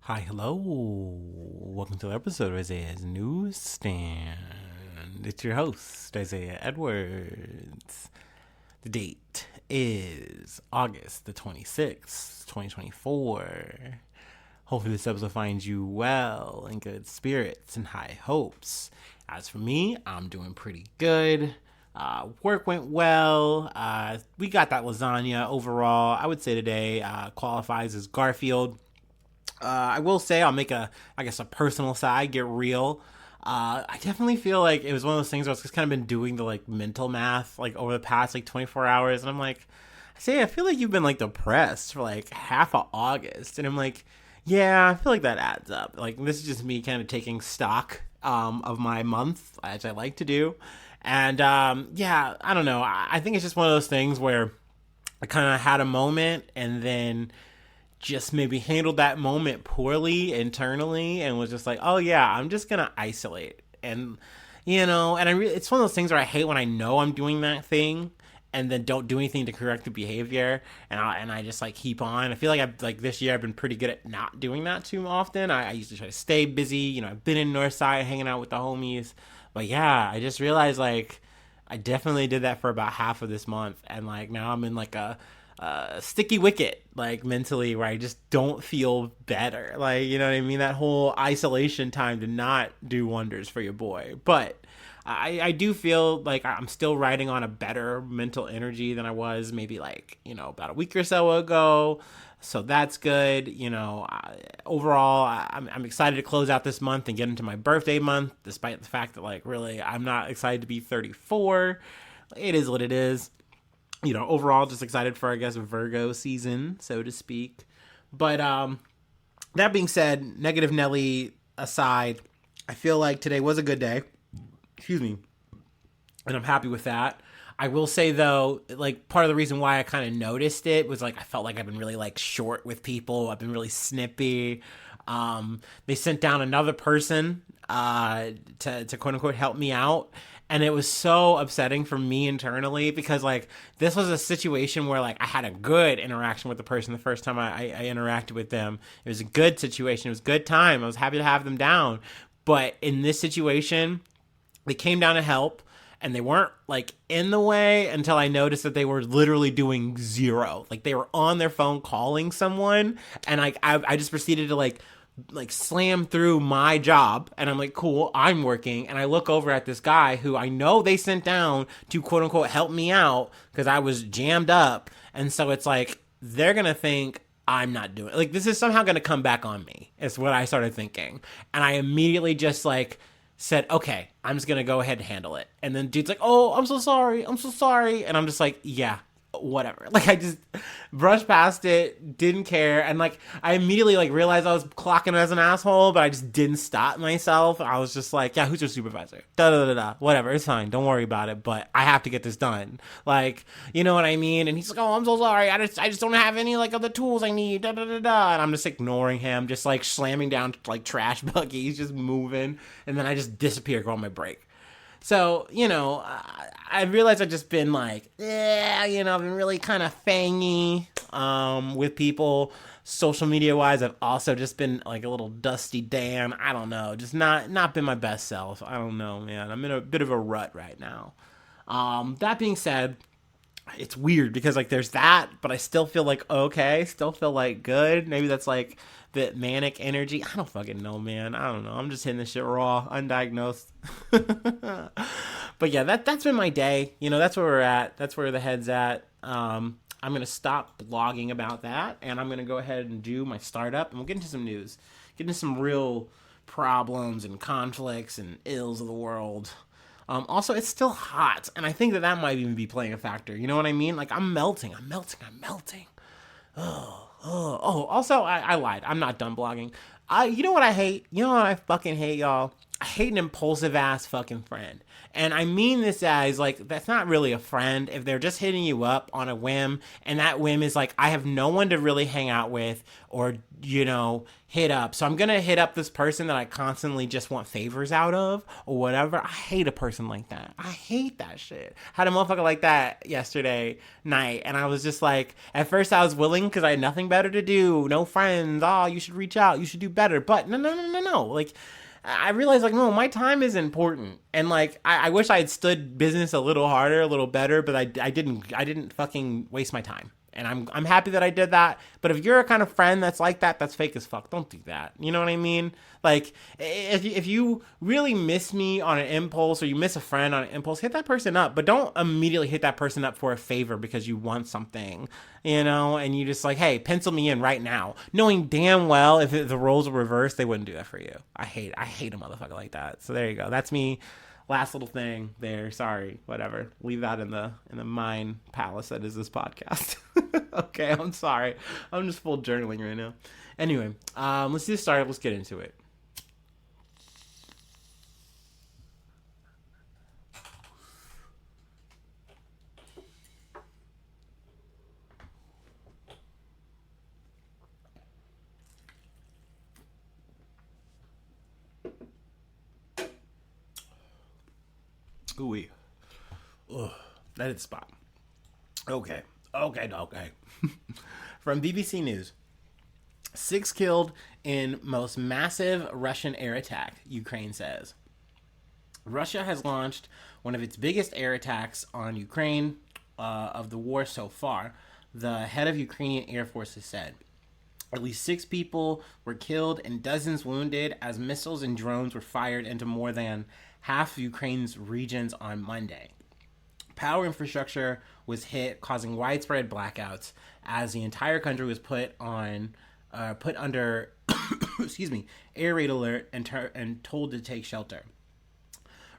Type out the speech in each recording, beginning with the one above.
Hi, hello. Welcome to the episode of Isaiah's Newsstand. It's your host, Isaiah Edwards. The date is August the 26th, 2024. Hopefully, this episode finds you well, in good spirits, and high hopes. As for me, I'm doing pretty good. Work went well. We got that lasagna overall. I would say today qualifies as Garfield. I will say I'll make a personal side, get real. I definitely feel like it was one of those things where I've just kind of been doing the like mental math like over the past like 24 hours, and I'm like, say I feel like you've been like depressed for like half of August, and I'm like, yeah, I feel like that adds up. Like this is just me kind of taking stock of my month, as I like to do, and yeah, I don't know. I think it's just one of those things where I kind of had a moment and then just maybe handled that moment poorly internally and was just like, oh yeah, I'm just gonna isolate. And and it's one of those things where I hate when I know I'm doing that thing and then don't do anything to correct the behavior, and I just like keep on. I feel like I've like this year I've been pretty good at not doing that too often. I usually try to stay busy. I've been in Northside hanging out with the homies, but yeah, I just realized like I definitely did that for about half of this month, and like now I'm in like a sticky wicket, like mentally, where I just don't feel better. Like, you know what I mean? That whole isolation time did not do wonders for your boy. But I do feel like I'm still riding on a better mental energy than I was maybe like, about a week or so ago. So that's good. Overall, I'm excited to close out this month and get into my birthday month, despite the fact that, like, really, I'm not excited to be 34. It is what it is. Overall, just excited for, I guess, Virgo season, so to speak. But that being said, negative Nelly aside, I feel like today was a good day. Excuse me. And I'm happy with that. I will say, though, like, part of the reason why I kind of noticed it was, like, I felt like I've been really, like, short with people. I've been really snippy. They sent down another person to quote-unquote help me out, and it was so upsetting for me internally because like this was a situation where like I had a good interaction with the person the first time I interacted with them. It was a good situation. It was a good time. I was happy to have them down. But in this situation, they came down to help, and they weren't like in the way until I noticed that they were literally doing zero. Like they were on their phone calling someone, and I just proceeded to like slam through my job, and I'm like, cool, I'm working, and I look over at this guy who I know they sent down to quote unquote help me out because I was jammed up, and so it's like they're gonna think I'm not doing it. Like this is somehow gonna come back on me. Is what I started thinking, and I immediately just like said, okay, I'm just gonna go ahead and handle it. And then dude's like, oh, I'm so sorry, and I'm just like, yeah, whatever. Like I just brushed past it, didn't care, and like I immediately like realized I was clocking as an asshole, but I just didn't stop myself. I was just like, yeah, who's your supervisor? Da da da da. Whatever, it's fine. Don't worry about it. But I have to get this done. Like, you know what I mean? And he's like, oh, I'm so sorry. I just don't have any like of the tools I need. Da da da da. And I'm just ignoring him, just like slamming down like trash buggies, just moving, and then I just disappear, go on my break. So, I realized I've just been like, I've been really kind of fangy with people. Social media wise, I've also just been like a little dusty Dan. I don't know, just not been my best self. I don't know, man. I'm in a bit of a rut right now. That being said, it's weird because like there's that, but I still feel like okay, still feel like good. Maybe that's like the manic energy. I don't fucking know, man. I don't know. I'm just hitting this shit raw, undiagnosed. But yeah, that's been my day. That's where we're at. That's where the head's at. I'm gonna stop blogging about that, and I'm gonna go ahead and do my startup, and we'll get into some news, get into some real problems and conflicts and ills of the world. Also, it's still hot, and I think that might even be playing a factor. You know what I mean? Like, I'm melting. Oh. Also, I lied. I'm not done blogging. You know what I hate? You know what I fucking hate, y'all? I hate an impulsive ass fucking friend. And I mean this as like, that's not really a friend if they're just hitting you up on a whim, and that whim is like, I have no one to really hang out with or, hit up. So I'm going to hit up this person that I constantly just want favors out of or whatever. I hate a person like that. I hate that shit. I had a motherfucker like that yesterday night, and I was just like, at first I was willing because I had nothing better to do. No friends. Oh, you should reach out. You should do better. But no. Like, I realized, like, no, my time is important. And, like, I wish I had stood business a little harder, a little better, but I didn't fucking waste my time. And I'm happy that I did that. But if you're a kind of friend that's like that, that's fake as fuck. Don't do that. You know what I mean? Like, if you really miss me on an impulse, or you miss a friend on an impulse, hit that person up. But don't immediately hit that person up for a favor because you want something, and you just like, hey, pencil me in right now. Knowing damn well if the roles were reversed, they wouldn't do that for you. I hate a motherfucker like that. So there you go. That's me. Last little thing there. Sorry, whatever. Leave that in the mind palace that is this podcast. Okay, I'm sorry. I'm just full journaling right now. Anyway, let's just start. Let's get into it. Ooh-wee. Ugh, that is spot. Okay. From BBC News. 6 killed in most massive Russian air attack, Ukraine says. Russia has launched one of its biggest air attacks on Ukraine of the war so far, the head of Ukrainian Air Force has said. At least 6 people were killed and dozens wounded as missiles and drones were fired into more than half of Ukraine's regions on Monday. Power infrastructure was hit, causing widespread blackouts as the entire country was put under air raid alert and told to take shelter.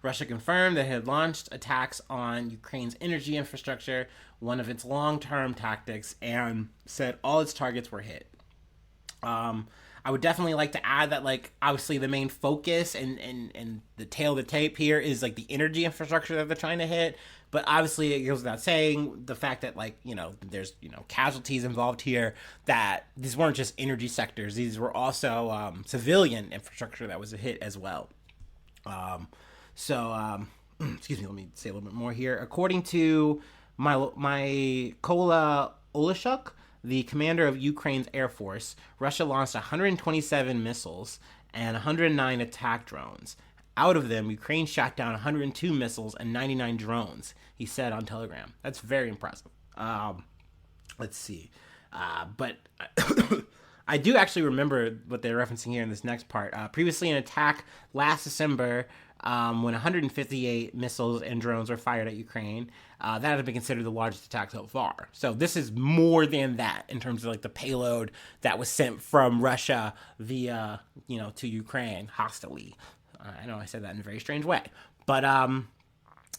Russia confirmed that it had launched attacks on Ukraine's energy infrastructure, one of its long-term tactics, and said all its targets were hit. I would definitely like to add that, like, obviously the main focus and the tail of the tape here is, like, the energy infrastructure that they're trying to hit. But obviously it goes without saying the fact that, like, there's, casualties involved here, that these weren't just energy sectors. These were also civilian infrastructure that was a hit as well. Excuse me, let me say a little bit more here. According to Mykola Oleshuk, the commander of Ukraine's Air Force, Russia launched 127 missiles and 109 attack drones. Out of them, Ukraine shot down 102 missiles and 99 drones, he said on Telegram. That's very impressive. Let's see. But I do actually remember what they're referencing here in this next part. Previously, an attack last December when 158 missiles and drones were fired at Ukraine. That had been considered the largest attack so far. So this is more than that in terms of, like, the payload that was sent from Russia via, to Ukraine hostilely. I know I said that in a very strange way. But,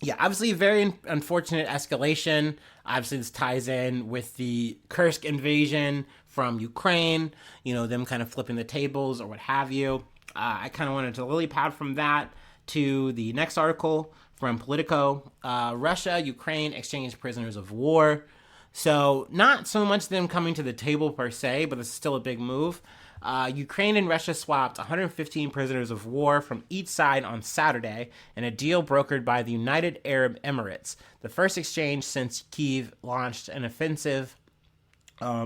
yeah, obviously a very unfortunate escalation. Obviously this ties in with the Kursk invasion from Ukraine, them kind of flipping the tables or what have you. I kind of wanted to lily pad from that to the next article from Politico. Russia, Ukraine exchanged prisoners of war. So not so much them coming to the table per se, but it's still a big move. Ukraine and Russia swapped 115 prisoners of war from each side on Saturday in a deal brokered by the United Arab Emirates, the first exchange since Kyiv launched an offensive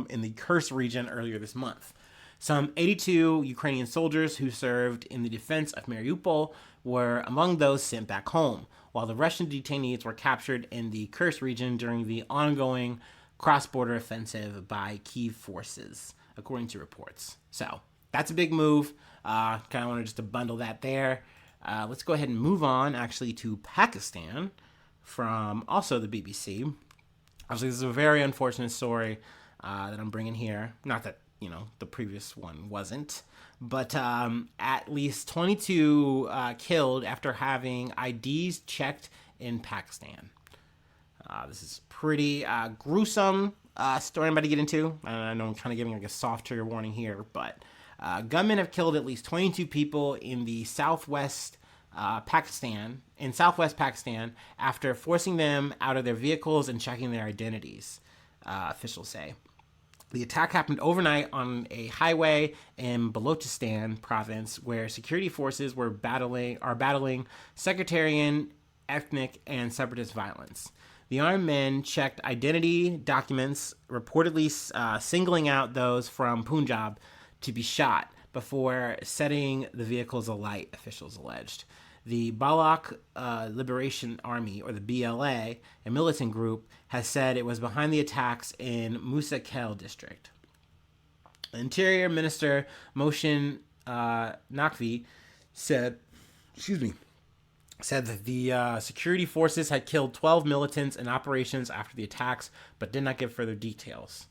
in the Kursk region earlier this month. Some 82 Ukrainian soldiers who served in the defense of Mariupol were among those sent back home, while the Russian detainees were captured in the Kursk region during the ongoing cross-border offensive by Kyiv forces, according to reports. So that's a big move. Kind of wanted just to bundle that there. Let's go ahead and move on, actually, to Pakistan from also the BBC. Obviously, this is a very unfortunate story that I'm bringing here. Not that, the previous one wasn't. But at least 22 killed after having IDs checked in Pakistan. This is pretty gruesome story I'm about to get into. I know I'm kind of giving like a soft trigger warning here, but gunmen have killed at least 22 people in the southwest Pakistan, in southwest Pakistan, after forcing them out of their vehicles and checking their identities, officials say. The attack happened overnight on a highway in Balochistan province, where security forces are battling sectarian, ethnic, and separatist violence. The armed men checked identity documents, reportedly singling out those from Punjab to be shot before setting the vehicles alight, officials alleged. The Balak Liberation Army, or the BLA, a militant group, has said it was behind the attacks in Musa Khel district. Interior Minister Mohsin Naqvi said that the security forces had killed 12 militants in operations after the attacks, but did not give further details.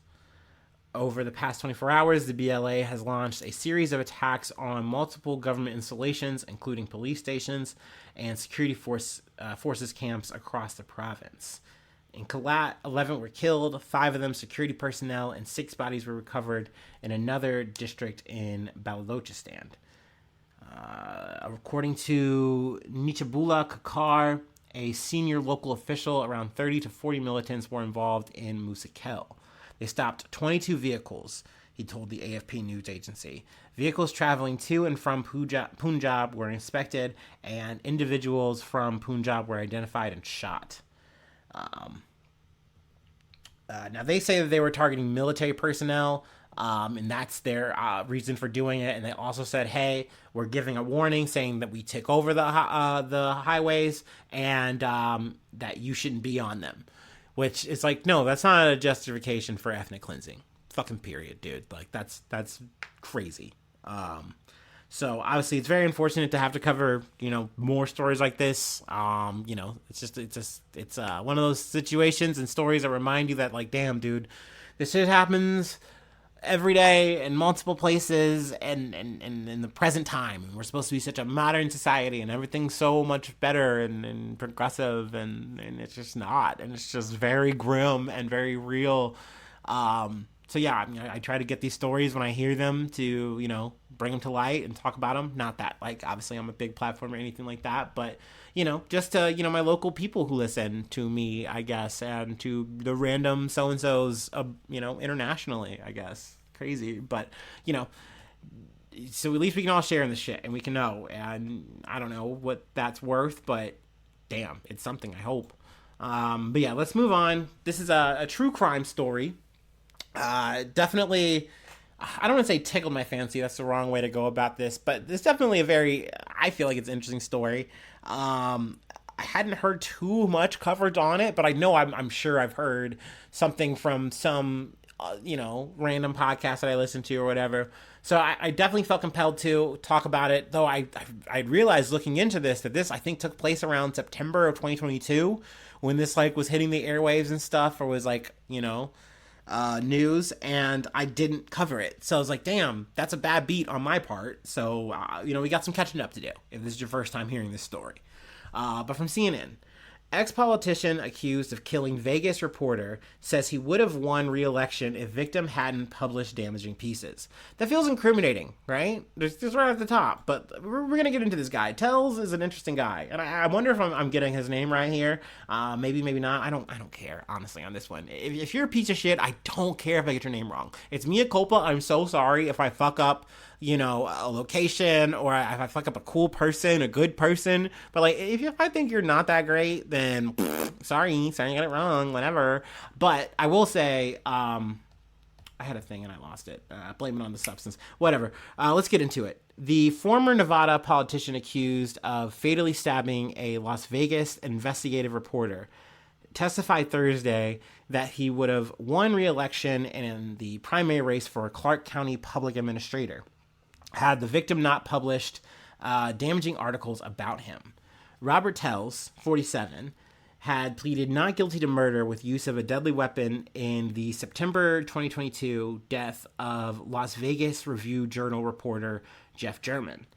Over the past 24 hours, the BLA has launched a series of attacks on multiple government installations, including police stations and security forces camps across the province. In Kalat, 11 were killed, 5 of them security personnel, and 6 bodies were recovered in another district in Balochistan. According to Nichabullah Kakar, a senior local official, around 30 to 40 militants were involved in Musa Khel. They stopped 22 vehicles, he told the AFP news agency. Vehicles traveling to and from Punjab were inspected, and individuals from Punjab were identified and shot. Now, they say that they were targeting military personnel, and that's their reason for doing it. And they also said, hey, we're giving a warning saying that we took over the highways and that you shouldn't be on them. Which is like, no, that's not a justification for ethnic cleansing. Fucking period, dude. Like, that's crazy. So obviously it's very unfortunate to have to cover, more stories like this. It's one of those situations and stories that remind you that, like, damn, dude, this shit happens every day in multiple places and in the present time. We're supposed to be such a modern society and everything's so much better and progressive and it's just not. And it's just very grim and very real. So yeah, I try to get these stories when I hear them to, bring them to light and talk about them. Not that, like, obviously I'm a big platform or anything like that, but, just to, my local people who listen to me, I guess, and to the random so-and-sos, internationally, I guess. Crazy, but, so at least we can all share in the shit and we can know, and I don't know what that's worth, but damn, it's something, I hope. But yeah, let's move on. This is a true crime story. Definitely, I don't want to say tickled my fancy. That's the wrong way to go about this, but it's definitely I feel like it's an interesting story. I hadn't heard too much coverage on it, but I know I'm sure I've heard something from some, random podcast that I listen to or whatever. So I definitely felt compelled to talk about it, though I realized looking into this that this, I think, took place around September of 2022 when this, like, was hitting the airwaves and stuff, or was, like, news, and I didn't cover it. So I was like, damn, that's a bad beat on my part. So, we got some catching up to do if this is your first time hearing this story. But from CNN, ex-politician accused of killing Vegas reporter says he would have won re-election if victim hadn't published damaging pieces. That feels incriminating, right? There's right at the top, but we're going to get into this guy. Tells is an interesting guy, and I wonder if I'm getting his name right here. Maybe not. I don't care, honestly, on this one. If you're a piece of shit, I don't care if I get your name wrong. It's mea culpa. I'm so sorry if I fuck up a location, or if I fuck up a cool person, a good person. But, like, if I think you're not that great, then sorry, I got it wrong, whatever. But I will say, I had a thing and I lost it. Blame it on the substance. Whatever. Let's get into it. The former Nevada politician accused of fatally stabbing a Las Vegas investigative reporter testified Thursday that he would have won re-election in the primary race for a Clark County public administrator had the victim not published damaging articles about him. Robert Tells, 47, had pleaded not guilty to murder with use of a deadly weapon in the September 2022 death of Las Vegas Review-Journal reporter Jeff German.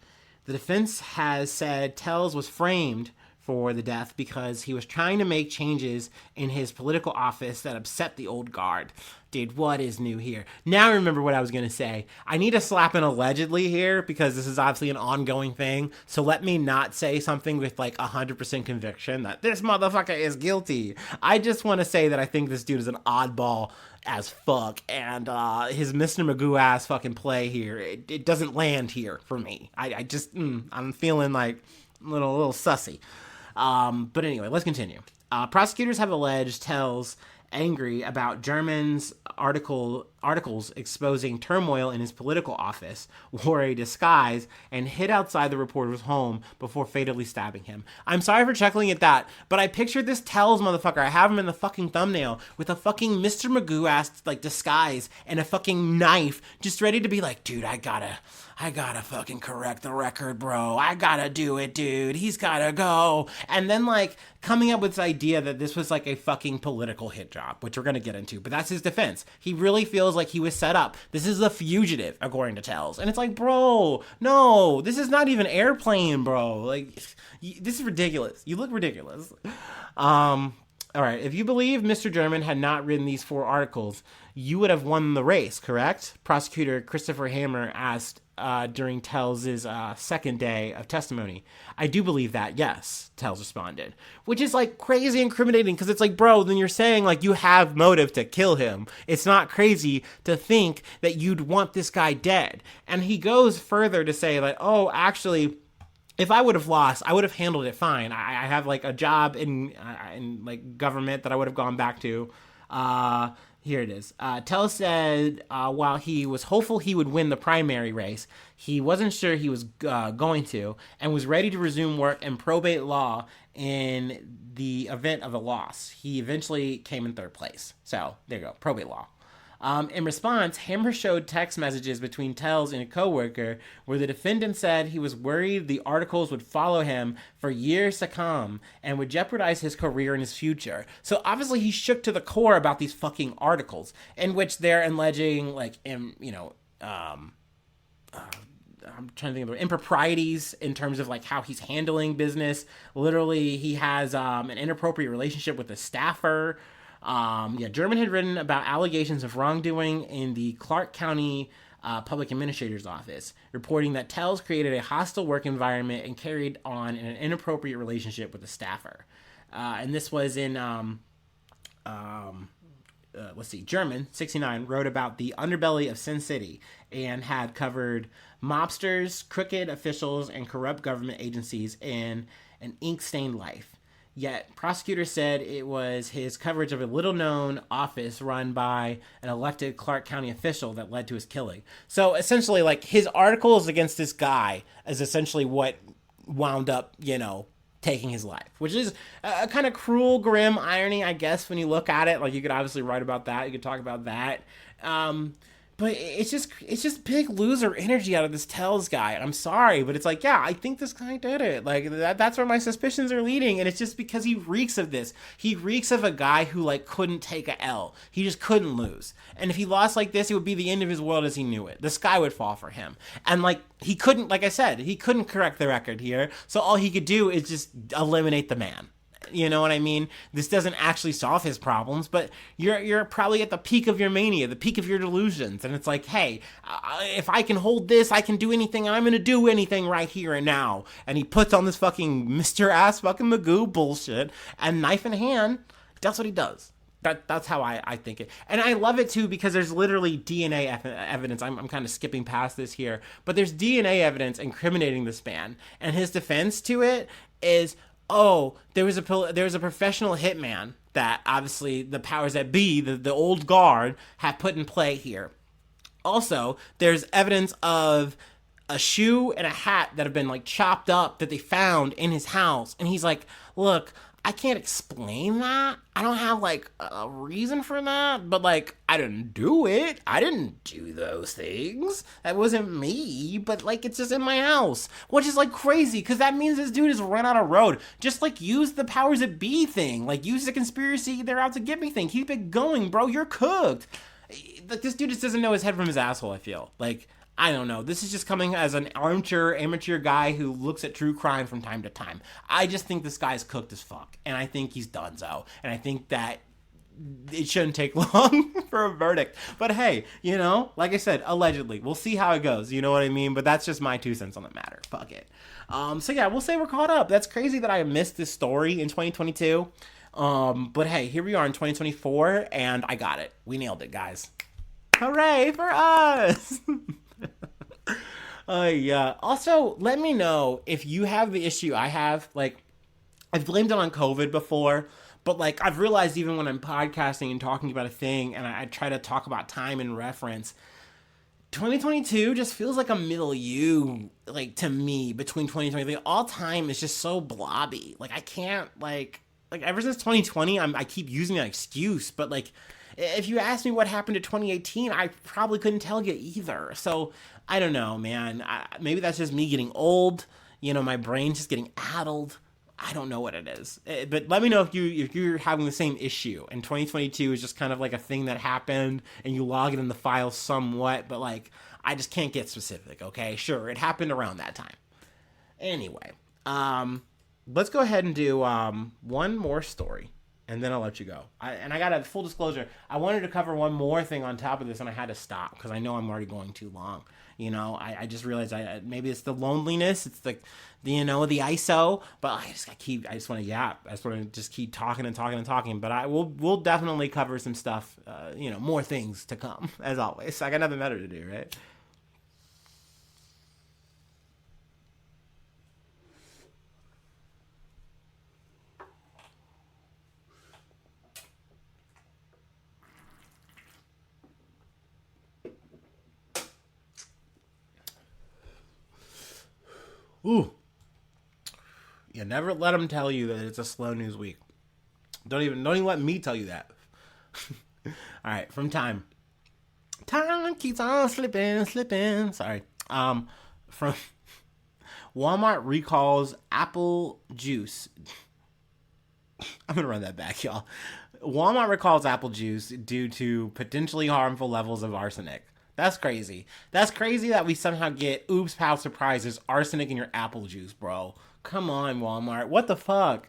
The defense has said Tells was framed for the death because he was trying to make changes in his political office that upset the old guard. Dude, what is new here? Now I remember what I was going to say. I need to slap an allegedly here because this is obviously an ongoing thing. So let me not say something with like 100% conviction that this motherfucker is guilty. I just want to say that I think this dude is an oddball as fuck. And his Mr. Magoo ass fucking play here, it doesn't land here for me. I'm feeling like a little sussy. But anyway, let's continue. Prosecutors have alleged Tell's angry about German's articles exposing turmoil in his political office, wore a disguise, and hid outside the reporter's home before fatally stabbing him. I'm sorry for chuckling at that, but I pictured this Tells motherfucker, I have him in the fucking thumbnail, with a fucking Mr. Magoo ass like disguise and a fucking knife, just ready to be like, dude, I gotta fucking correct the record, bro. I gotta do it, dude. He's gotta go. And then, like, coming up with this idea that this was, like, a fucking political hit job, which we're gonna get into. But that's his defense. He really feels like he was set up. This is a fugitive, according to Tells. And it's like, bro, no, this is not even Airplane, bro. Like, this is ridiculous. You look ridiculous. All right, if you believe Mr. German had not written these 4 articles, you would have won the race, correct? Prosecutor Christopher Hammer asked during Tells' second day of testimony. I do believe that, yes, Tells responded. Which is, like, crazy incriminating, because it's like, bro, then you're saying, like, you have motive to kill him. It's not crazy to think that you'd want this guy dead. And he goes further to say, like, oh, actually, if I would have lost, I would have handled it fine. I have, like, a job in like, government that I would have gone back to. Here it is. Tell said while he was hopeful he would win the primary race, he wasn't sure he was going to, and was ready to resume work in probate law in the event of a loss. He eventually came in 3rd place. So, there you go. Probate law. In response, Hammer showed text messages between Tells and a coworker where the defendant said he was worried the articles would follow him for years to come and would jeopardize his career and his future. So obviously he's shook to the core about these fucking articles in which they're alleging, like, I'm trying to think of the improprieties in terms of like how he's handling business. Literally, he has an inappropriate relationship with a staffer. German had written about allegations of wrongdoing in the Clark County Public Administrator's Office, reporting that Tells created a hostile work environment and carried on an inappropriate relationship with a staffer. And this was in, German, 69, wrote about the underbelly of Sin City and had covered mobsters, crooked officials, and corrupt government agencies in An Ink-Stained Life. Yet, prosecutors said it was his coverage of a little-known office run by an elected Clark County official that led to his killing. So, essentially, like, his articles against this guy is essentially what wound up, taking his life. Which is a kind of cruel, grim irony, I guess, when you look at it. Like, you could obviously write about that. You could talk about that. But it's just big loser energy out of this Tells guy. I'm sorry, but it's like, yeah, I think this guy did it. Like, that's where my suspicions are leading, and it's just because he reeks of this. He reeks of a guy who, like, couldn't take a L. He just couldn't lose. And if he lost like this, it would be the end of his world as he knew it. The sky would fall for him. And, like, he couldn't, like I said, he couldn't correct the record here, so all he could do is just eliminate the man. You know what I mean? This doesn't actually solve his problems, but you're probably at the peak of your mania, the peak of your delusions, and it's like, hey, if I can hold this, I can do anything, and I'm gonna do anything right here and now. And he puts on this fucking Mr. Ass fucking Magoo bullshit, and knife in hand, that's what he does. That's how I think it. And I love it, too, because there's literally DNA evidence. I'm kind of skipping past this here. But there's DNA evidence incriminating this man. And his defense to it is, oh, there was a professional hitman that obviously the powers that be, the old guard, have put in play here. Also, there's evidence of a shoe and a hat that have been, like, chopped up that they found in his house. And he's like, look, I can't explain that. I don't have, like, a reason for that, but, like, I didn't do it. I didn't do those things. That wasn't me, but, like, it's just in my house, which is, like, crazy, because that means this dude has run out of road. Just, like, use the powers that be thing. Like, use the conspiracy they're out to get me thing. Keep it going, bro. You're cooked. Like, this dude just doesn't know his head from his asshole, I feel. Like, I don't know. This is just coming as an armchair amateur guy who looks at true crime from time to time. I just think this guy's cooked as fuck, and I think he's donezo, and I think that it shouldn't take long for a verdict. But hey, like I said, allegedly, we'll see how it goes. You know what I mean? But that's just my 2 cents on the matter. Fuck it. So yeah, we'll say we're caught up. That's crazy that I missed this story in 2022. But hey, here we are in 2024, and I got it. We nailed it, guys. Hooray for us! Yeah. Also, let me know if you have the issue I have. Like, I've blamed it on COVID before, but like I've realized even when I'm podcasting and talking about a thing, and I try to talk about time and reference, 2022 just feels like a milieu, like, to me, between 2023. All time is just so blobby. Like, I can't, like ever since 2020, I keep using that excuse, but like, if you ask me what happened to 2018, I probably couldn't tell you either. So I don't know, man. Maybe that's just me getting old. My brain's just getting addled. I don't know what it is. But let me know if you're having the same issue. And 2022 is just kind of like a thing that happened, and you log it in the file somewhat. But like, I just can't get specific. Okay, sure, it happened around that time. Anyway, let's go ahead and do one more story, and then I'll let you go. I got a full disclosure. I wanted to cover one more thing on top of this, and I had to stop because I know I'm already going too long. I just realized maybe it's the loneliness. It's the ISO, but I just want to yap. I just want to just keep talking and talking and talking. But we'll definitely cover some stuff, more things to come, as always. I got nothing better to do, right? Ooh. Yeah, never let them tell you that it's a slow news week. Don't even let me tell you that. All right, from time. Time keeps on slipping. Sorry. From Walmart recalls apple juice. I'm gonna run that back, y'all. Walmart recalls apple juice due to potentially harmful levels of arsenic. That's crazy. That's crazy that we somehow get oops, pal surprises, arsenic in your apple juice, bro. Come on, Walmart. What the fuck?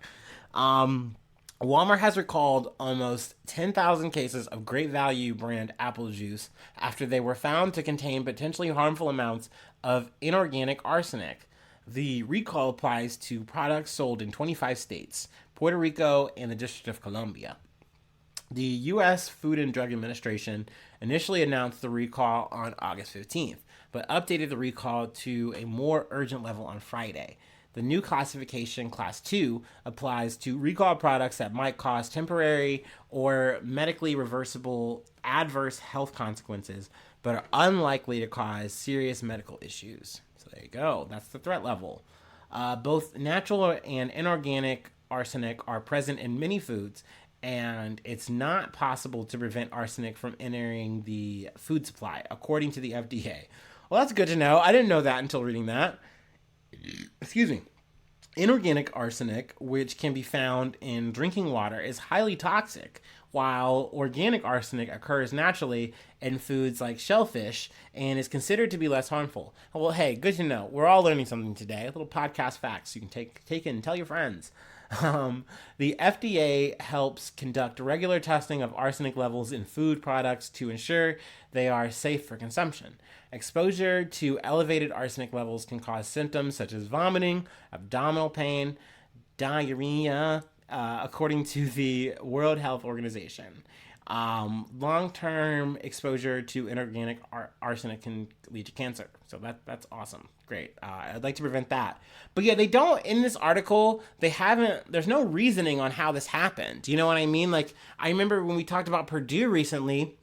Walmart has recalled almost 10,000 cases of Great Value brand apple juice after they were found to contain potentially harmful amounts of inorganic arsenic. The recall applies to products sold in 25 states, Puerto Rico, and the District of Columbia. The U.S. Food and Drug Administration initially announced the recall on August 15th, but updated the recall to a more urgent level on Friday. The new classification, Class 2, applies to recall products that might cause temporary or medically reversible adverse health consequences, but are unlikely to cause serious medical issues. So there you go. That's the threat level. Both natural and inorganic arsenic are present in many foods, and it's not possible to prevent arsenic from entering the food supply, according to the FDA. Well, that's good to know. I didn't know that until reading that. Excuse me. Inorganic arsenic, which can be found in drinking water, is highly toxic, while organic arsenic occurs naturally in foods like shellfish and is considered to be less harmful. Well, hey, good to know. We're all learning something today. A little podcast facts you can take in and tell your friends. The FDA helps conduct regular testing of arsenic levels in food products to ensure they are safe for consumption. Exposure to elevated arsenic levels can cause symptoms such as vomiting, abdominal pain, diarrhea, according to the World Health Organization. Long-term exposure to inorganic arsenic can lead to cancer. So that's awesome. Great. I'd like to prevent that. But yeah, they don't, in this article, there's no reasoning on how this happened. You know what I mean? Like, I remember when we talked about Purdue recently,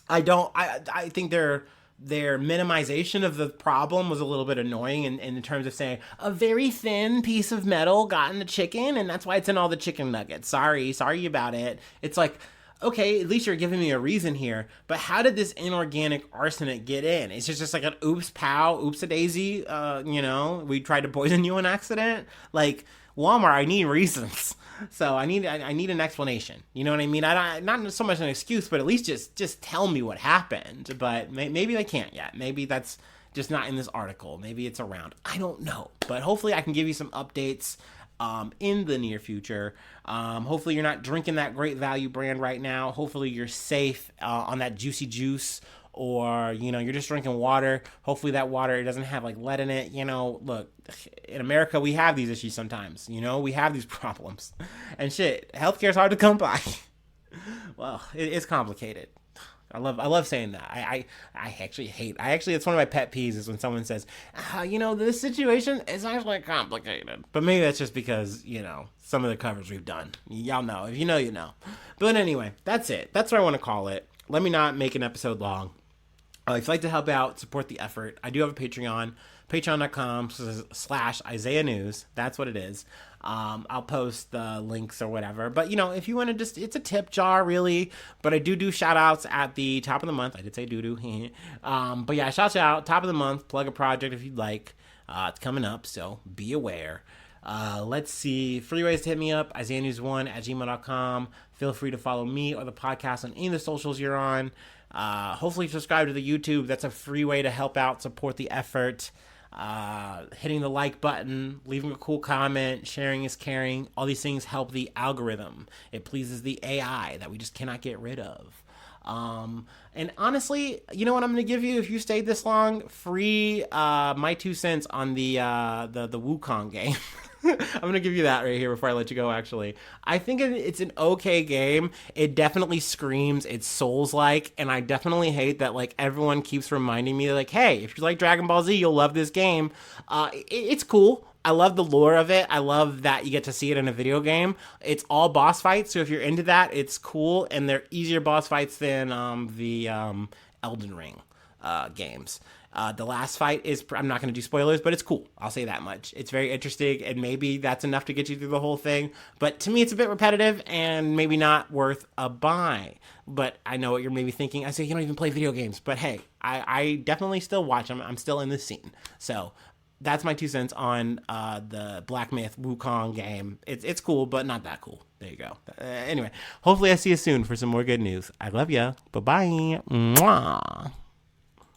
I think their minimization of the problem was a little bit annoying in terms of saying a very thin piece of metal got in the chicken and that's why it's in all the chicken nuggets. Sorry about it. It's like, okay, at least you're giving me a reason here, but how did this inorganic arsenic get in? It's just like an oops pow, oops a daisy, we tried to poison you on accident. Like, Walmart, I need reasons. So I need an explanation. You know what I mean? Not so much an excuse, but at least just tell me what happened. But maybe they can't yet. Maybe that's just not in this article. Maybe it's around. I don't know. But hopefully I can give you some updates in the near future. Hopefully you're not drinking that Great Value brand right now. Hopefully you're safe on that Juicy Juice, or, you're just drinking water. Hopefully that water doesn't have like lead in it. Look, in America, we have these issues sometimes, we have these problems and shit. Healthcare is hard to come by. Well, it's complicated. I love saying that. I actually it's one of my pet peeves is when someone says, this situation is actually complicated. But maybe that's just because, some of the covers we've done. Y'all know. If you know, you know. But anyway, that's it. That's what I want to call it. Let me not make an episode long. If you'd like to help out, support the effort, I do have a Patreon, patreon.com/Isaiah News. That's what it is. I'll post the links or whatever. But, if you want to it's a tip jar, really. But I do shout outs at the top of the month. I did say doo-doo. But yeah, shout out, top of the month, plug a project if you'd like. It's coming up, so be aware. Let's see. Free ways to hit me up, IsaiahNews1@gmail.com. Feel free to follow me or the podcast on any of the socials you're on. Hopefully subscribe to the YouTube. That's a free way to help out, support the effort. Hitting the like button, leaving a cool comment, sharing is caring. All these things help the algorithm. It pleases the AI that we just cannot get rid of. And honestly, you know what I'm going to give you if you stayed this long? Free my 2 cents on the Wukong game. I'm going to give you that right here before I let you go, actually. I think it's an okay game. It definitely screams it's Souls-like, and I definitely hate that, everyone keeps reminding me, hey, if you like Dragon Ball Z, you'll love this game. It's cool. I love the lore of it. I love that you get to see it in a video game. It's all boss fights, so if you're into that, it's cool, and they're easier boss fights than the Elden Ring games. The last fight is, I'm not going to do spoilers, but it's cool. I'll say that much. It's very interesting, and maybe that's enough to get you through the whole thing. But to me, it's a bit repetitive and maybe not worth a buy. But I know what you're maybe thinking. I say, you don't even play video games. But hey, I definitely still watch them. I'm still in this scene. So that's my 2 cents on the Black Myth Wukong game. It's cool, but not that cool. There you go. Anyway, hopefully I see you soon for some more good news. I love ya. Bye-bye. Mwah.